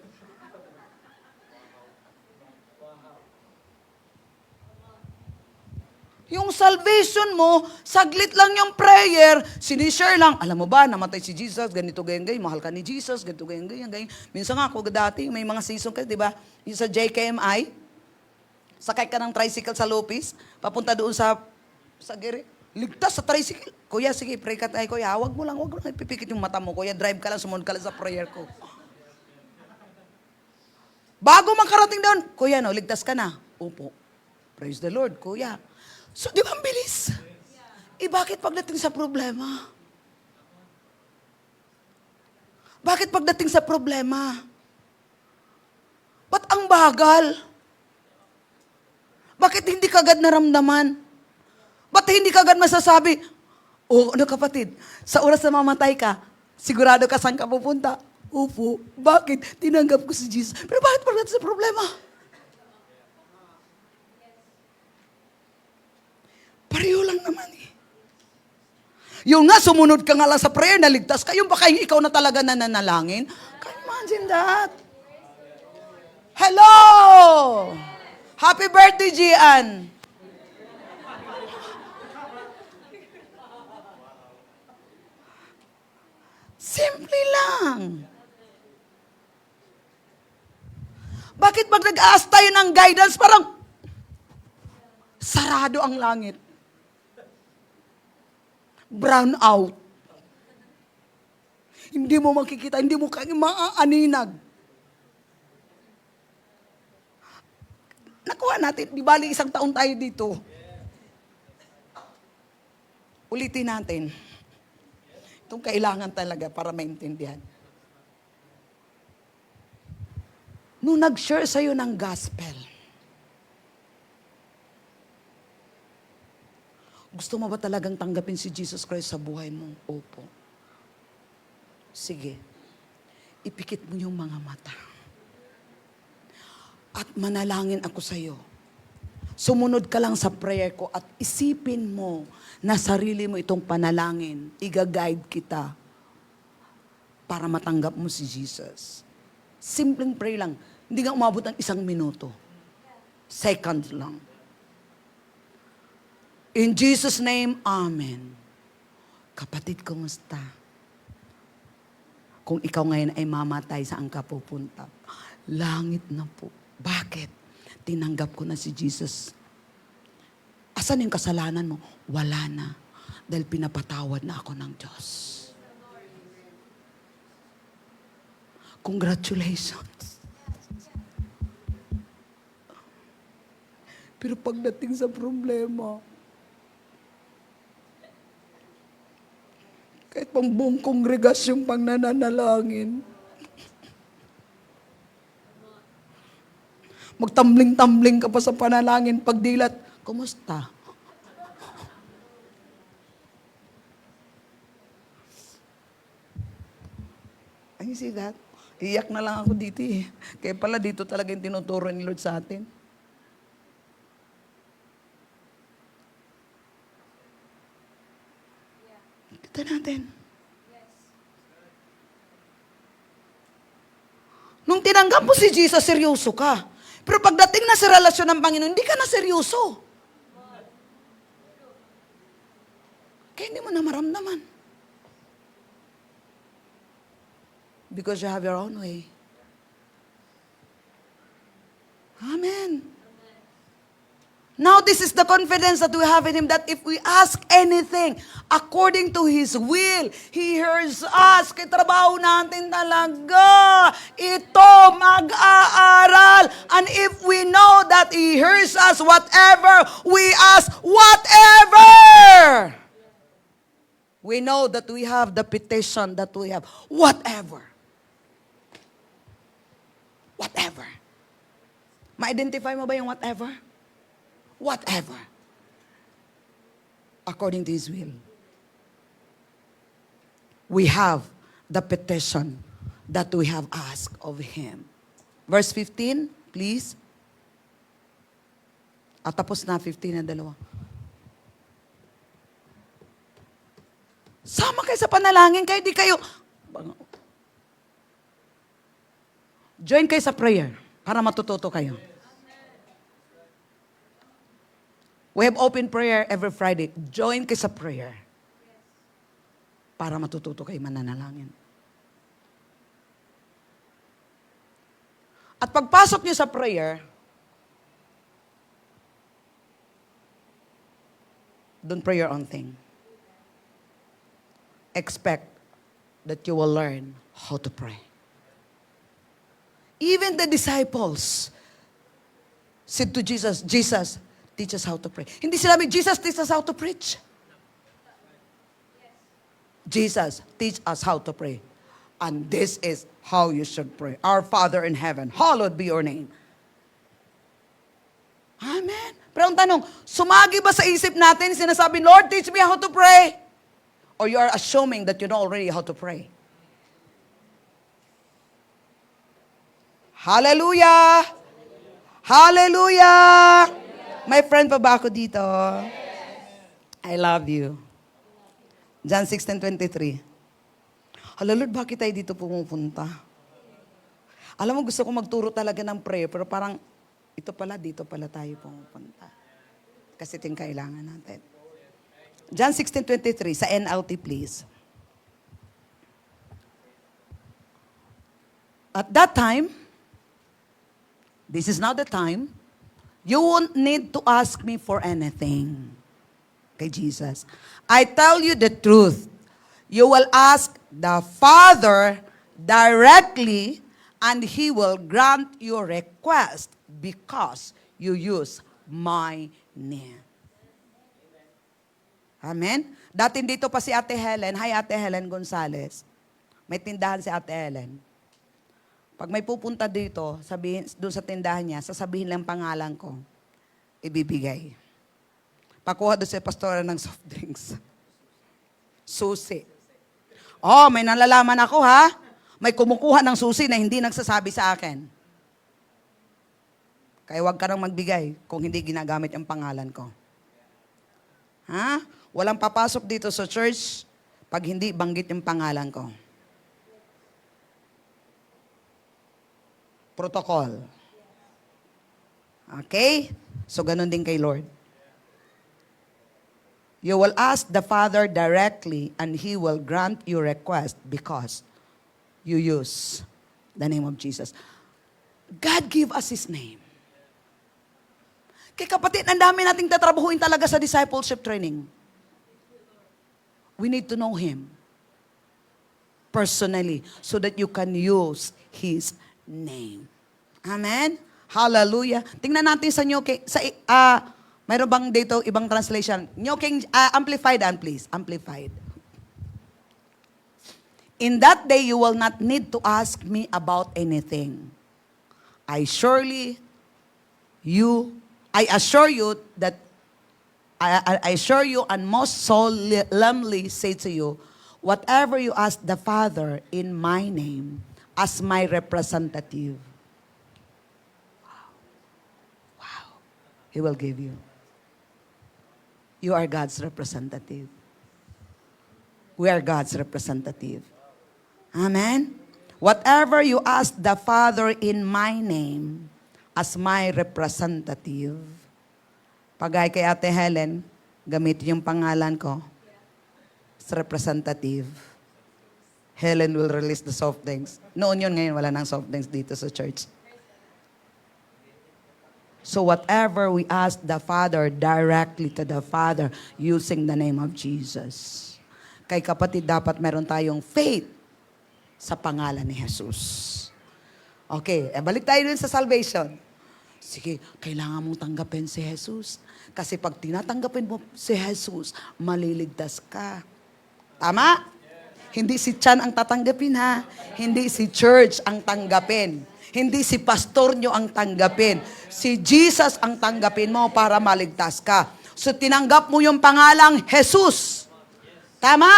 [SPEAKER 1] Yung salvation mo, saglit lang yung prayer, sinishare lang. Alam mo ba, namatay si Jesus, ganito, ganyan, mahal ka ni Jesus, ganito, ganyan. Minsan nga ako dati, may mga season ka, di ba? Yung sa JKMI, sakay ka ng tricycle sa Lopez, papunta doon sa Gere. Ligtas sa tricycle. Kuya, sige, pray ka tayo. Kuya, wag mo lang ipipikit yung mata mo. Kuya, drive ka lang, sumunod ka lang sa prayer ko. Bago makarating doon, Kuya, no, ligtas ka na. Opo. Praise the Lord, Kuya. So, di ba ang bilis? Bakit pagdating sa problema? Bakit pagdating sa problema? Ba't ang bagal? Bakit hindi kagad naramdaman? Ba't hindi kagad masasabi, oh, ano kapatid, sa oras na mamatay ka, sigurado ka saan ka pupunta? Opo, bakit? Tinanggap ko si Jesus. Pero bakit pa natin sa problema? Pareho lang naman eh. Yung nga, sumunod ka nga lang sa prayer, naligtas ka. Yung baka yung ikaw na talaga nananalangin. Can you imagine that? Hello! Happy birthday, Gian! Simple lang. Bakit pag nag-aas tayo ng guidance, parang sarado ang langit? Brown out. Hindi mo makikita, hindi mo maaaninag. Nakuha natin, di bali 1 taon tayo dito. Ulitin natin. Itong kailangan talaga para maintindihan. Nung nag-share sa'yo ng gospel, gusto mo ba talagang tanggapin si Jesus Christ sa buhay mo? Opo. Sige. Ipikit mo yung mga mata. At manalangin ako sa'yo. Sumunod ka lang sa prayer ko at isipin mo na sarili mo itong panalangin. Iga-guide kita para matanggap mo si Jesus. Simpleng pray lang. Hindi nga umabot ng 1 minuto. Seconds lang. In Jesus' name, Amen. Kapatid, kumusta? Kung ikaw ngayon ay mamatay, saan ka pupunta? Langit na po. Bakit? Tinanggap ko na si Jesus. Asan yung kasalanan mo? Wala na. Dahil pinapatawad na ako ng Diyos. Congratulations. Pero pagdating sa problema, kahit pang buong kongregasyong pang nananalangin, magtambling-tambling ka pa sa panalangin, pagdilat, kumusta? You see that? Iyak na lang ako dito eh. Kaya pala dito talaga yung tinuturo ni Lord sa atin. Kita natin. Nung tinanggap mo si Jesus, seryoso ka. Pero pagdating na sa relasyon ng Panginoon, hindi ka na seryoso. Kaya hindi mo na maramdaman. Because you have your own way. Amen. Now this is the confidence that we have in Him, that if we ask anything according to His will, He hears us. Kaya trabaho natin talaga. Ito, mag-aaral. And if we know that He hears us, whatever we ask, whatever, we know that we have the petition that we have. Whatever. Whatever. Ma-identify mo ba yung whatever? Whatever. According to His will. We have the petition that we have asked of Him. Verse 15, please. At tapos na 15 na dalawa. Sama kayo sa panalangin, kayo di kayo. Join kayo sa prayer para matututo kayo. We have open prayer every Friday. Join kayo sa prayer para matututo kayo mananalangin. At pagpasok niyo sa prayer, don't pray your own thing. Expect that you will learn how to pray. Even the disciples said to Jesus, Jesus, teach us how to pray. Hindi sila Jesus, teach us how to preach. Jesus, teach us how to pray. And this is how you should pray. Our Father in heaven, hallowed be your name. Amen. Pero ang tanong, sumagi ba sa isip natin, sinasabi, Lord, teach me how to pray? Or you are assuming that you know already how to pray? Hallelujah! Hallelujah! May friend pa ba ako dito? I love you. John 16:23. Hala Lord, bakit tayo dito pumupunta? Alam mo, gusto ko magturo talaga ng prayer, pero parang dito pala tayo pumupunta. Kasi ito yung kailangan natin. John 16:23, sa NLT please. At that time, this is not the time, you won't need to ask me for anything. Kay Jesus. I tell you the truth. You will ask the Father directly and He will grant your request because you use my name. Amen? Dati dito pa si Ate Helen. Hi Ate Helen Gonzales. May tindahan si Ate Helen. Pag may pupunta dito, sabihin, doon sa tindahan niya, sasabihin lang pangalan ko, ibibigay. Pakuha doon sa pastora ng soft drinks. Susi. Oh, may nalalaman ako ha. May kumukuha ng susi na hindi nagsasabi sa akin. Kaya huwag ka nang magbigay kung hindi ginagamit ang pangalan ko. Ha? Walang papasok dito sa church pag hindi banggit yung pangalan ko. Protocol. Okay? So, ganun din kay Lord. You will ask the Father directly and He will grant your request because you use the name of Jesus. God give us His name. Kaya kapatid, ang dami nating tatrabahuin talaga sa discipleship training. We need to know Him personally so that you can use His name. Amen? Hallelujah. Tingnan natin sa New King, mayroon bang dito ibang translation? New King, Amplified, please. Amplified. In that day, you will not need to ask me about anything. I assure you that I assure you and most solemnly say to you, whatever you ask the Father in my name, as my representative, wow, He will give you. You are God's representative. We are God's representative. Amen? Whatever you ask the Father in my name, as my representative, pagay kay Ate Helen, gamitin yung pangalan ko as representative. Helen will release the soft drinks. Noon yun, ngayon wala nang soft drinks dito sa church. So whatever we ask the Father, directly to the Father, using the name of Jesus. Kay kapatid, dapat meron tayong faith sa pangalan ni Jesus. Okay, balik tayo dun sa salvation. Sige, kailangan mong tanggapin si Jesus. Kasi pag tinatanggapin mo si Jesus, maliligtas ka. Tama? Hindi si Chan ang tatanggapin ha. Hindi si church ang tanggapin. Hindi si pastor nyo ang tanggapin. Si Jesus ang tanggapin mo para maligtas ka. So tinanggap mo yung pangalang Jesus. Tama?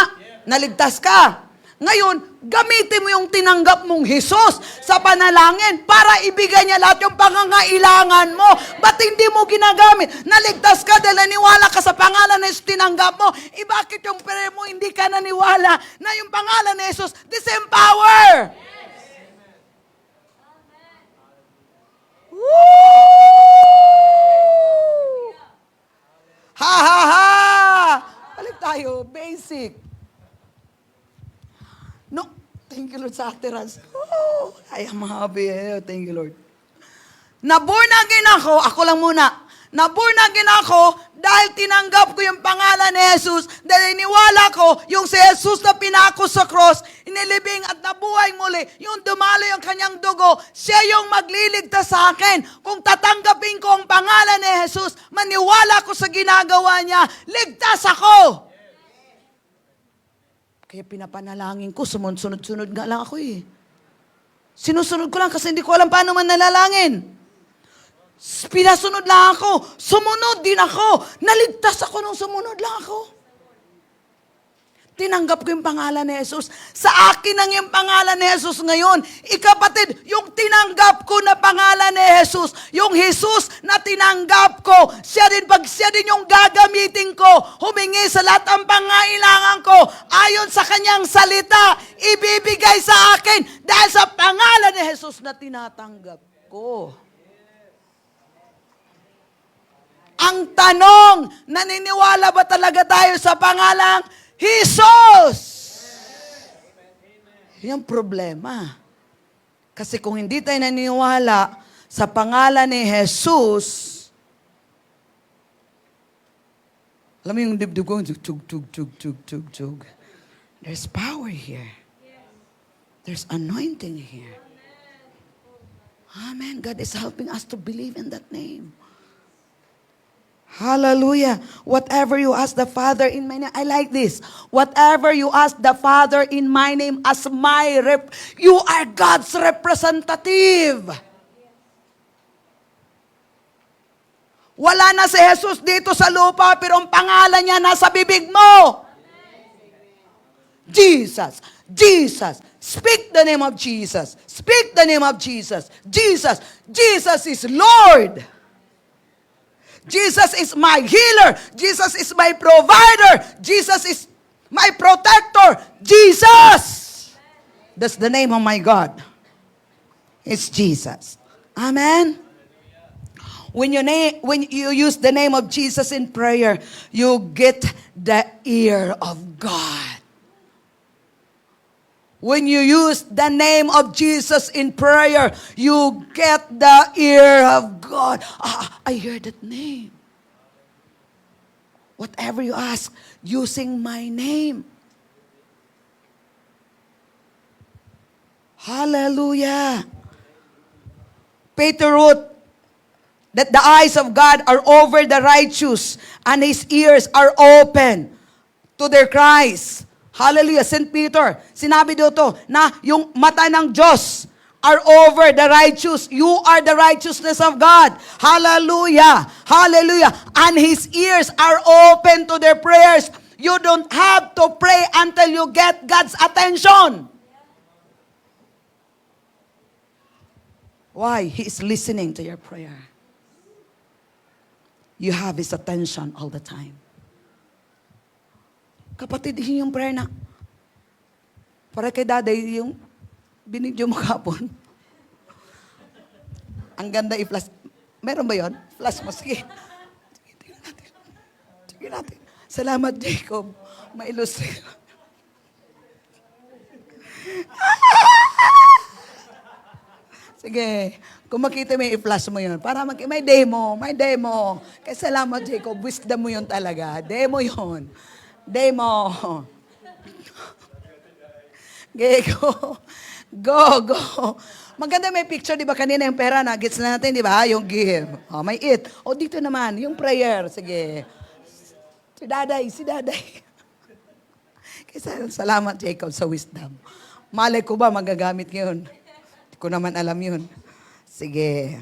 [SPEAKER 1] Naligtas ka. Ngayon, gamitin mo yung tinanggap mong Jesus sa panalangin para ibigay niya lahat yung pangangailangan mo. Ba't hindi mo ginagamit? Naligtas ka dahil naniwala ka sa pangalan na Jesus, tinanggap mo. Bakit yung prayer mo hindi ka naniwala na yung pangalan ni Jesus, the same power? Woo! Ha ha ha! Balik tayo, basic. No, thank you Lord sa Ate Raz. Oh, I am happy. Thank you Lord. Na-born again ako lang muna. Na-born again ako dahil tinanggap ko yung pangalan ni Jesus, dahil iniwala ko yung si Jesus na pinako sa cross, inilibing at nabuhay muli, yung dumalo yung kanyang dugo, siya yung magliligtas sa akin. Kung tatanggapin ko ang pangalan ni Jesus, maniwala ko sa ginagawa niya, ligtas ako. Kaya pinapanalangin ko, sumunod-sunod nga lang ako eh. Sinusunod ko lang kasi hindi ko alam paano man nalalangin. Pinasunod lang ako. Sumunod din ako. Naligtas ako nung sumunod lang ako. Tinanggap ko yung pangalan ni Jesus. Sa akin ang yung pangalan ni Jesus ngayon. Ikapatid, yung tinanggap ko na pangalan ni Jesus, yung Jesus na tinanggap ko, siya din yung gagamitin ko, humingi sa lahat ng pangailangan ko, ayon sa kanyang salita, ibibigay sa akin, dahil sa pangalan ni Jesus na tinatanggap ko. Ang tanong, naniniwala ba talaga tayo sa pangalang Jesus! Yung problema. Kasi kung hindi tayo naniniwala sa pangalan ni Jesus, alam mo yung dibdib ko, tug. There's power here. There's anointing here. Amen. God is helping us to believe in that name. Hallelujah. Whatever you ask the Father in my name. I like this. Whatever you ask the Father in my name as you are God's representative. Wala na si Jesus dito sa lupa, pero ang pangalan niya nasa bibig mo. Jesus. Jesus. Speak the name of Jesus. Speak the name of Jesus. Jesus. Jesus is Lord. Jesus is my healer. Jesus is my provider. Jesus is my protector. Jesus. That's the name of my God. It's Jesus. Amen. When you use the name of Jesus in prayer, you get the ear of God. When you use the name of Jesus in prayer, you get the ear of God. I hear that name. Whatever you ask, using my name. Hallelujah. Peter wrote that the eyes of God are over the righteous and His ears are open to their cries. Hallelujah. St. Peter, sinabi dito na yung mata ng Diyos are over the righteous. You are the righteousness of God. Hallelujah. Hallelujah. And His ears are open to their prayers. You don't have to pray until you get God's attention. Why? He is listening to your prayer. You have His attention all the time. Kapatid, yun yung prayer na, para kay daday, yung binidyo mo kapon. Ang ganda i-flash. Meron ba yun? Flash mo. Sige. Sige natin. Salamat, Jacob. Ma-illustrate. Sige. Kung makita mo, i-flash mo yun. Para may demo. May demo. Kaya salamat, Jacob. Wisdom mo yun talaga. Demo yun. Demo. Go. Maganda may picture, di ba? Kanina yung pera na, gets na natin, di ba? Yung give. Oh, may it. O, dito naman, yung prayer. Sige. Si Daday. Kaya salamat, Jacob, sa wisdom. Malay ko ba, magagamit yun? Hindi ko naman alam yun. Sige.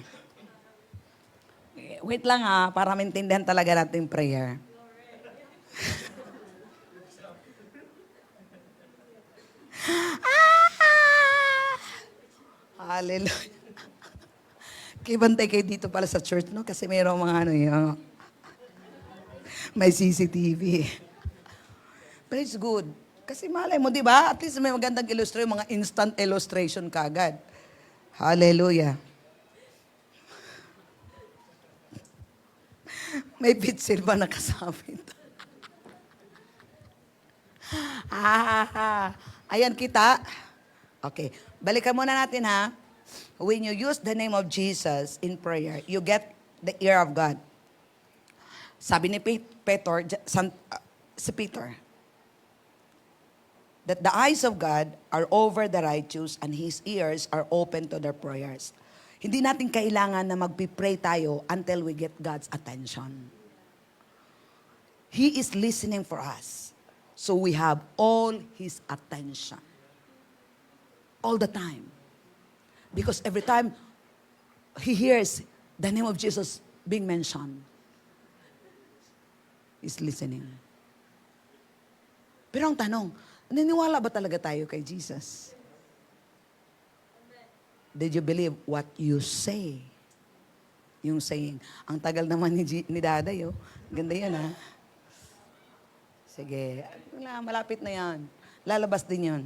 [SPEAKER 1] Wait lang para maintindihan talaga natin yung prayer. Hallelujah. Kibantay kayo dito pala sa church, no? Kasi mayroong mga yung may CCTV. But it's good. Kasi malay mo, di ba? At least may magandang illustration, mga instant illustration kagad. Hallelujah. May pitsil ba nakasabit? Ayan kita. Okay. Balikan muna natin ha. When you use the name of Jesus in prayer, you get the ear of God. Sabi ni Peter, si Peter, that the eyes of God are over the righteous and His ears are open to their prayers. Hindi natin kailangan na magpipray tayo until we get God's attention. He is listening for us. So we have all His attention. All the time. Because every time He hears the name of Jesus being mentioned, is listening. Pero ang tanong, naniniwala ba talaga tayo kay Jesus? Did you believe what you say? Yung saying. Ang tagal naman ni Daday, oh. Ganda yan, ha? Sige. Wala, malapit na yan. Lalabas din yun.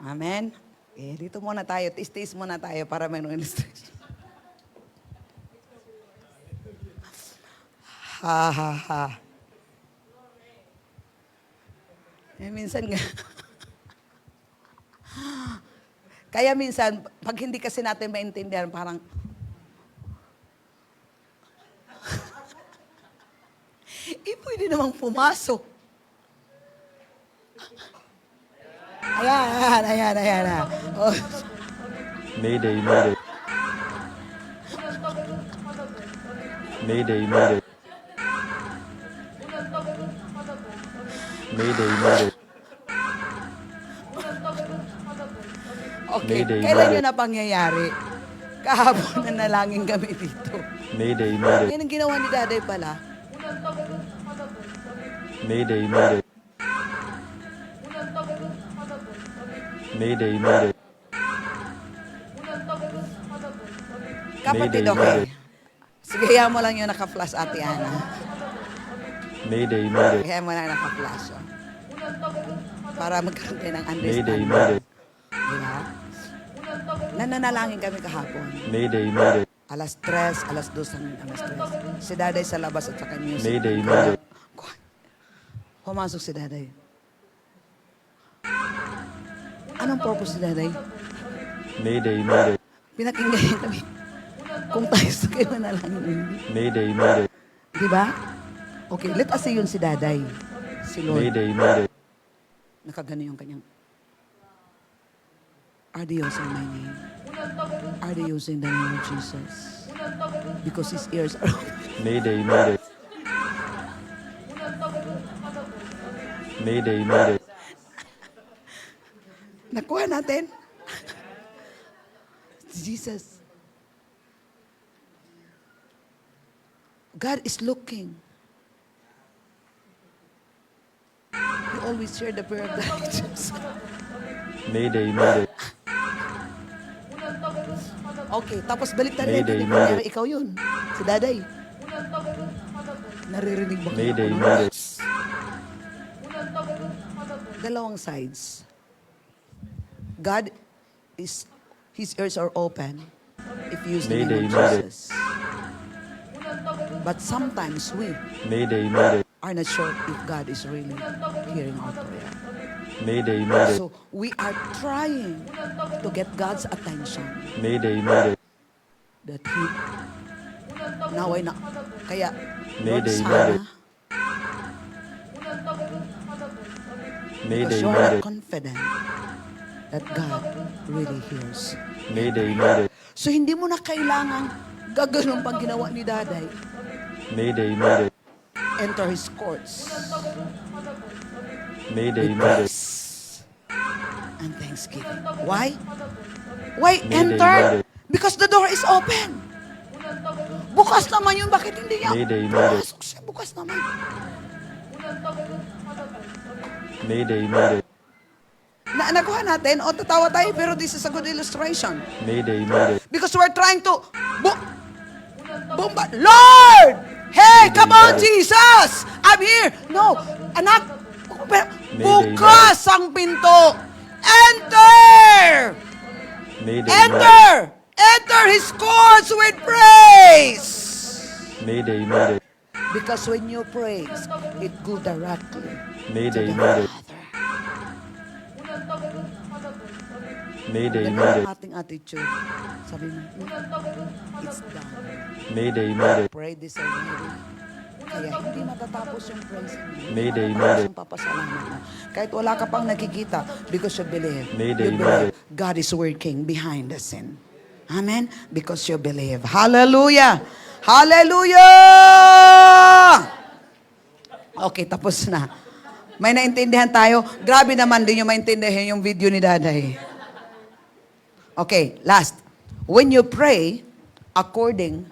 [SPEAKER 1] Amen? Dito muna tayo. Tis-tis muna tayo para mayroong illustration. Ha, ha, ha. Minsan nga. Kaya minsan, pag hindi kasi natin maintindihan, parang, pwede namang pumasok. Ayan. Oh.
[SPEAKER 2] Mayday, mayday. Mayday, mayday. Mayday, mayday.
[SPEAKER 1] Okay,
[SPEAKER 2] Mayday,
[SPEAKER 1] kailan
[SPEAKER 2] mayday.
[SPEAKER 1] yun na pangyayari? Kahapon na nalangin kami dito.
[SPEAKER 2] Mayday, mayday.
[SPEAKER 1] Yan ang ginawa ni Daday pala.
[SPEAKER 2] Mayday, mayday. Mayday, mayday.
[SPEAKER 1] Kapatid,
[SPEAKER 2] Mayday,
[SPEAKER 1] okay.
[SPEAKER 2] mayday.
[SPEAKER 1] Sige, hayaan mo lang yung naka-flash, Ate Ana.
[SPEAKER 2] Mayday, mayday.
[SPEAKER 1] Hayaan mo lang naka-flash. Oh. Para magkaroon tayo ng
[SPEAKER 2] Mayday,
[SPEAKER 1] understanding.
[SPEAKER 2] mayday.
[SPEAKER 1] Diba? Nananalangin kami kahapon.
[SPEAKER 2] Mayday, mayday.
[SPEAKER 1] Alas 3, alas 2 hanggang alas 3. Si Daday sa labas at saka music.
[SPEAKER 2] Mayday, mayday.
[SPEAKER 1] Pumasok si Daday. Anong purpose ni Daday?
[SPEAKER 2] Mayday, mayday.
[SPEAKER 1] Pinakinggan niya kami. Kung tayo sa kayo manalangin, hindi.
[SPEAKER 2] Mayday, mayday.
[SPEAKER 1] Diba? Okay, let us say yun si Daday. Si Lord.
[SPEAKER 2] Mayday, mayday.
[SPEAKER 1] Nakagano yung kanyang, are they using my name? Are they using the name of Jesus? Because his ears are open.
[SPEAKER 2] Mayday, mayday. Mayday, mayday.
[SPEAKER 1] Nakuha natin. Jesus. God is looking. You always share the prayer of the righteous.
[SPEAKER 2] Mayday, mayday.
[SPEAKER 1] Okay, tapos balik tayo
[SPEAKER 2] Mayday,
[SPEAKER 1] natin.
[SPEAKER 2] mayday.
[SPEAKER 1] Ikaw yun. Si Daday. Naririnig ba kayo?
[SPEAKER 2] Mayday, mayday.
[SPEAKER 1] Dalawang sides. God is, his ears are open if you use the name
[SPEAKER 2] Mayday,
[SPEAKER 1] of
[SPEAKER 2] mayday.
[SPEAKER 1] Jesus. But sometimes we
[SPEAKER 2] Mayday, mayday.
[SPEAKER 1] are not sure if God is really hearing our prayer.
[SPEAKER 2] Mayday, mayday.
[SPEAKER 1] So we are trying to get God's attention
[SPEAKER 2] Mayday, mayday.
[SPEAKER 1] that He naway na. Kaya, Lord,
[SPEAKER 2] Mayday,
[SPEAKER 1] sana,
[SPEAKER 2] mayday.
[SPEAKER 1] because
[SPEAKER 2] Mayday,
[SPEAKER 1] you're
[SPEAKER 2] mayday.
[SPEAKER 1] not confident that God really hears.
[SPEAKER 2] Mayday, mayday.
[SPEAKER 1] So hindi mo na kailangang gaganon pang ginawa ni Daday.
[SPEAKER 2] Mayday, mayday.
[SPEAKER 1] Enter His courts
[SPEAKER 2] Mayday,
[SPEAKER 1] with
[SPEAKER 2] mayday.
[SPEAKER 1] praise and thanksgiving. Why? Why
[SPEAKER 2] Mayday,
[SPEAKER 1] enter?
[SPEAKER 2] mayday.
[SPEAKER 1] Because the door is open. Bukas naman yun. Bakit hindi niya?
[SPEAKER 2] Mayday, mayday.
[SPEAKER 1] Pasok siya. Bukas naman.
[SPEAKER 2] Mayday, mayday.
[SPEAKER 1] Nakuha natin o tatawa tayo pero this is a good illustration.
[SPEAKER 2] Mayday, mayday.
[SPEAKER 1] Because we're trying to bombard. Lord! Hey, come on, Jesus! I'm here! No, anak, bukas ang pinto. Enter!
[SPEAKER 2] Mayday, mayday.
[SPEAKER 1] Enter! Enter His courts with praise!
[SPEAKER 2] Mayday, mayday.
[SPEAKER 1] Because when you praise, it go directly
[SPEAKER 2] Mayday,
[SPEAKER 1] to the
[SPEAKER 2] mayday.
[SPEAKER 1] Father.
[SPEAKER 2] Mayday,
[SPEAKER 1] Ganun
[SPEAKER 2] mayday.
[SPEAKER 1] ang ating attitude. Sabi mo, it's done.
[SPEAKER 2] Mayday, mayday.
[SPEAKER 1] Pray this already. Kaya hindi matatapos yung praising mo. Hindi
[SPEAKER 2] Mayday,
[SPEAKER 1] matatapos
[SPEAKER 2] mayday.
[SPEAKER 1] yung papasalamat mo. Kahit wala ka pang nakikita, because you believe.
[SPEAKER 2] Mayday,
[SPEAKER 1] You believe
[SPEAKER 2] mayday.
[SPEAKER 1] God is working behind the scene. Amen? Because you believe. Hallelujah! Hallelujah! Okay, tapos na. May naintindihan tayo. Grabe naman din yung maintindihan yung video ni Daday. Okay, last. when you pray, according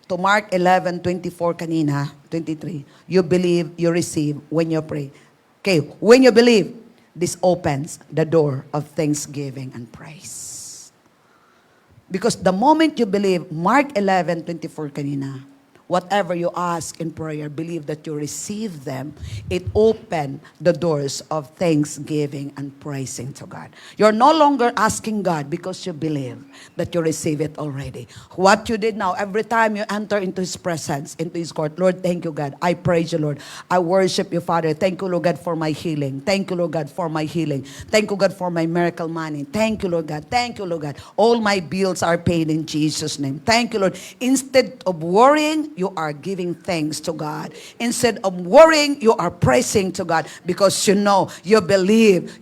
[SPEAKER 1] to Mark 11:24 kanina, 23, you believe, you receive when you pray. Okay, when you believe, this opens the door of thanksgiving and praise. Because the moment you believe, Mark 11:24 kanina, whatever you ask in prayer, believe that you receive them, it open the doors of thanksgiving and praising to God. You're no longer asking God because you believe that you receive it already. What you did now, every time you enter into His presence, into His court, Lord, thank you, God. I praise you, Lord. I worship you, Father. Thank you, Lord God, for my healing. Thank you, Lord God, for my healing. Thank you, God, for my miracle money. Thank you, Lord God. Thank you, Lord God. All my bills are paid in Jesus' name. Thank you, Lord. Instead of worrying, you are giving thanks to God. Instead of worrying, you are praising to God because you believe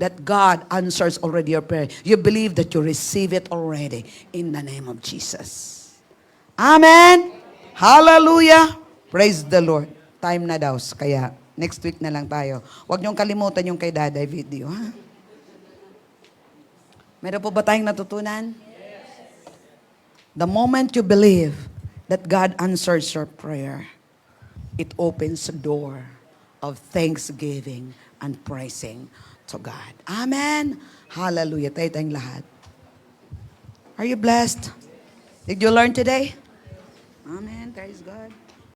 [SPEAKER 1] that God answers already your prayer. You believe that you receive it already in the name of Jesus. Amen. Hallelujah. Praise the Lord. Time na daw. Kaya next week na lang tayo. Huwag niyong kalimutan yung kay Daday video. Ha? Meron po ba tayong natutunan? The moment you believe that God answers your prayer, it opens the door of thanksgiving and praising to God. Amen. Hallelujah. Tayo tayong lahat. Are you blessed? Did you learn today? Amen. Praise God.